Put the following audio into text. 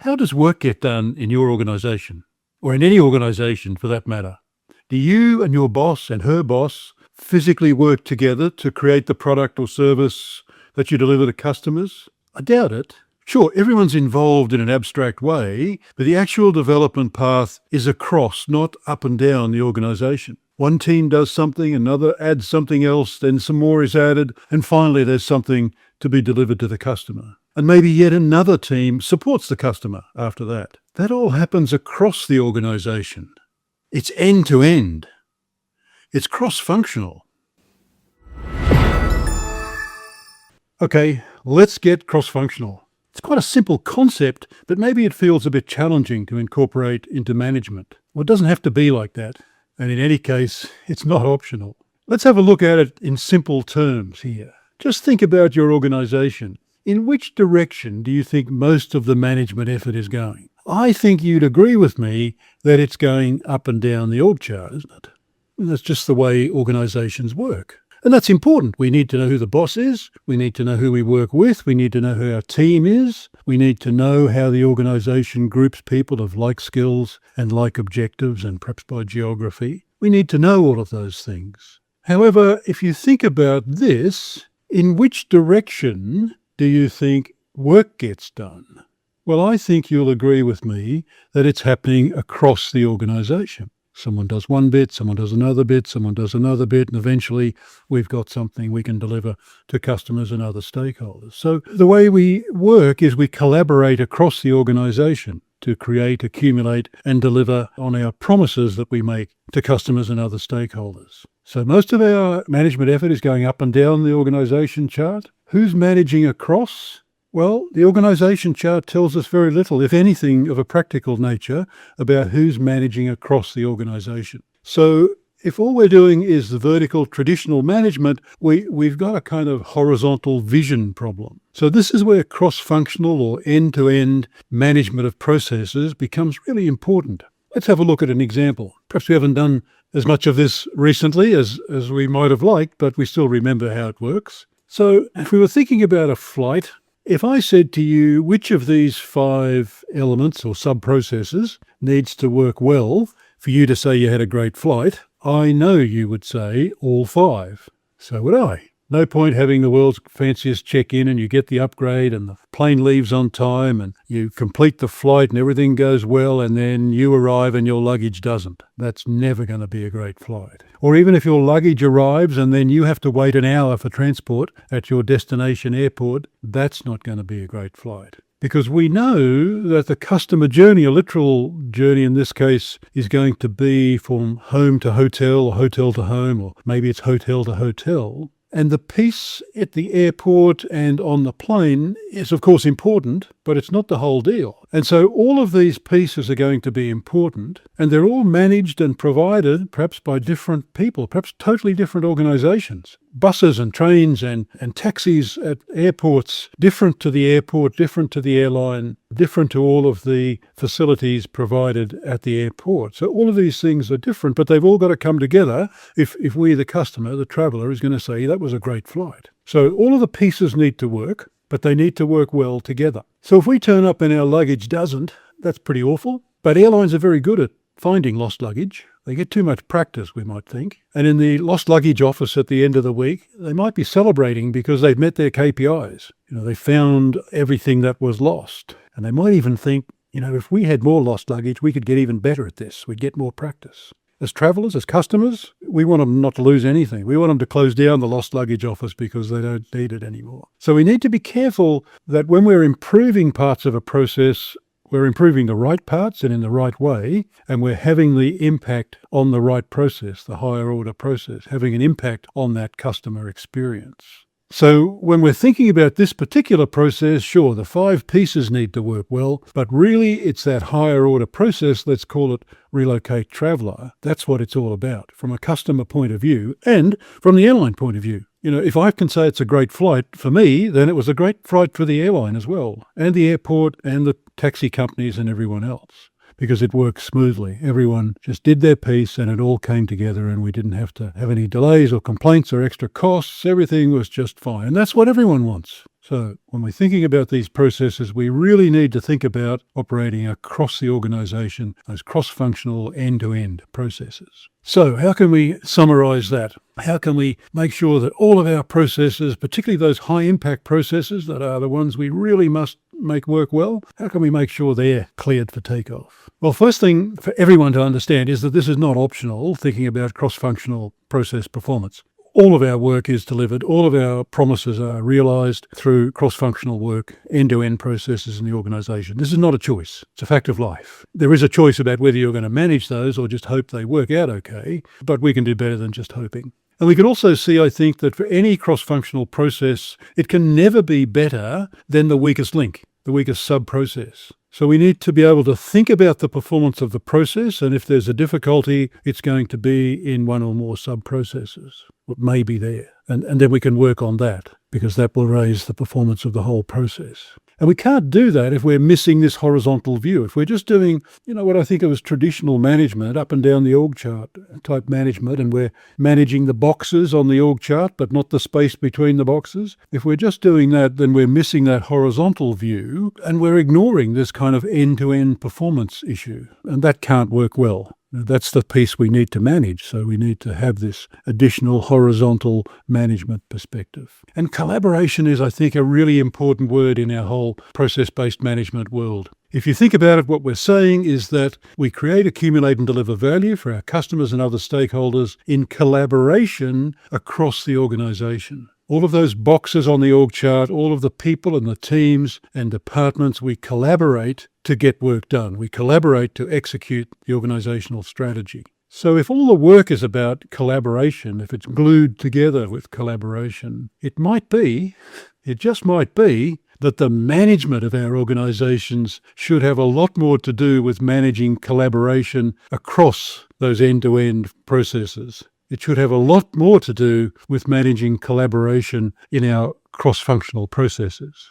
How does work get done in your organization, or in any organization for that matter? Do you and your boss and her boss physically work together to create the product or service that you deliver to customers? I doubt it. Sure, everyone's involved in an abstract way, but the actual development path is across, not up and down the organization. One team does something, another adds something else, then some more is added, and finally there's something to be delivered to the customer. And maybe yet another team supports the customer after that. That all happens across the organization. It's end-to-end. It's cross-functional. Okay, let's get cross-functional. It's quite a simple concept, but maybe it feels a bit challenging to incorporate into management. Well, it doesn't have to be like that. And in any case, it's not optional. Let's have a look at it in simple terms here. Just think about your organization. In which direction do you think most of the management effort is going? I think you'd agree with me that it's going up and down the org chart, isn't it? And that's just the way organizations work. And that's important. We need to know who the boss is. We need to know who we work with. We need to know who our team is. We need to know how the organization groups people of like skills and like objectives, and perhaps by geography. We need to know all of those things. However, if you think about this, in which direction do you think work gets done? Well, I think you'll agree with me that it's happening across the organization. Someone does one bit, someone does another bit, someone does another bit, and eventually we've got something we can deliver to customers and other stakeholders. So the way we work is we collaborate across the organization to create, accumulate, and deliver on our promises that we make to customers and other stakeholders. So most of our management effort is going up and down the organization chart. Who's managing across? Well, the organisation chart tells us very little, if anything, of a practical nature about who's managing across the organisation. So if all we're doing is the vertical traditional management, we've got a kind of horizontal vision problem. So this is where cross-functional or end-to-end management of processes becomes really important. Let's have a look at an example. Perhaps we haven't done as much of this recently as we might have liked, but we still remember how it works. So if we were thinking about a flight, if I said to you which of these 5 elements or sub-processes needs to work well for you to say you had a great flight, I know you would say all 5. So would I. No point having the world's fanciest check-in and you get the upgrade and the plane leaves on time and you complete the flight and everything goes well, and then you arrive and your luggage doesn't. That's never going to be a great flight. Or even if your luggage arrives and then you have to wait an hour for transport at your destination airport, that's not going to be a great flight. Because we know that the customer journey, a literal journey in this case, is going to be from home to hotel or hotel to home, or maybe it's hotel to hotel. And the piece at the airport and on the plane is, of course, important, but it's not the whole deal. And so all of these pieces are going to be important, and they're all managed and provided perhaps by different people, perhaps totally different organizations. Buses and trains and taxis at airports, different to the airport, different to the airline, different to all of the facilities provided at the airport. So all of these things are different, but they've all got to come together if we, the customer, the traveller, is going to say that was a great flight. So all of the pieces need to work, but they need to work well together. So if we turn up and our luggage doesn't, that's pretty awful. But airlines are very good at finding lost luggage. They get too much practice, we might think. And in the lost luggage office at the end of the week, they might be celebrating because they've met their KPIs. They found everything that was lost. And they might even think, if we had more lost luggage, we could get even better at this. We'd get more practice. As travellers, as customers, we want them not to lose anything. We want them to close down the lost luggage office because they don't need it anymore. So we need to be careful that when we're improving parts of a process, we're improving the right parts and in the right way, and we're having the impact on the right process, the higher order process, having an impact on that customer experience. So when we're thinking about this particular process, sure, the 5 pieces need to work well, but really it's that higher order process, let's call it Relocate Traveller. That's what it's all about from a customer point of view and from the airline point of view. If I can say it's a great flight for me, then it was a great flight for the airline as well, and the airport and the taxi companies and everyone else, because it worked smoothly. Everyone just did their piece and it all came together and we didn't have to have any delays or complaints or extra costs. Everything was just fine. And that's what everyone wants. So when we're thinking about these processes, we really need to think about operating across the organization, those cross-functional end-to-end processes. So how can we summarize that? How can we make sure that all of our processes, particularly those high-impact processes that are the ones we really must make work well, how can we make sure they're cleared for takeoff? Well, first thing for everyone to understand is that this is not optional, thinking about cross-functional process performance. All of our work is delivered, all of our promises are realised through cross-functional work, end-to-end processes in the organisation. This is not a choice, it's a fact of life. There is a choice about whether you're going to manage those or just hope they work out okay, but we can do better than just hoping. And we can also see, I think, that for any cross-functional process, it can never be better than the weakest link, the weakest sub-process. So we need to be able to think about the performance of the process, and if there's a difficulty, it's going to be in one or more sub-processes. What may be there. And then we can work on that, because that will raise the performance of the whole process. And we can't do that if we're missing this horizontal view. If we're just doing, what I think of as traditional management, up and down the org chart type management, and we're managing the boxes on the org chart, but not the space between the boxes. If we're just doing that, then we're missing that horizontal view, and we're ignoring this kind of end-to-end performance issue. And that can't work well. That's the piece we need to manage, so we need to have this additional horizontal management perspective. And collaboration is, I think, a really important word in our whole process-based management world. If you think about it, what we're saying is that we create, accumulate and deliver value for our customers and other stakeholders in collaboration across the organisation. All of those boxes on the org chart, all of the people and the teams and departments, we collaborate to get work done. We collaborate to execute the organisational strategy. So if all the work is about collaboration, if it's glued together with collaboration, it just might be, that the management of our organisations should have a lot more to do with managing collaboration across those end-to-end processes. It should have a lot more to do with managing collaboration in our cross-functional processes.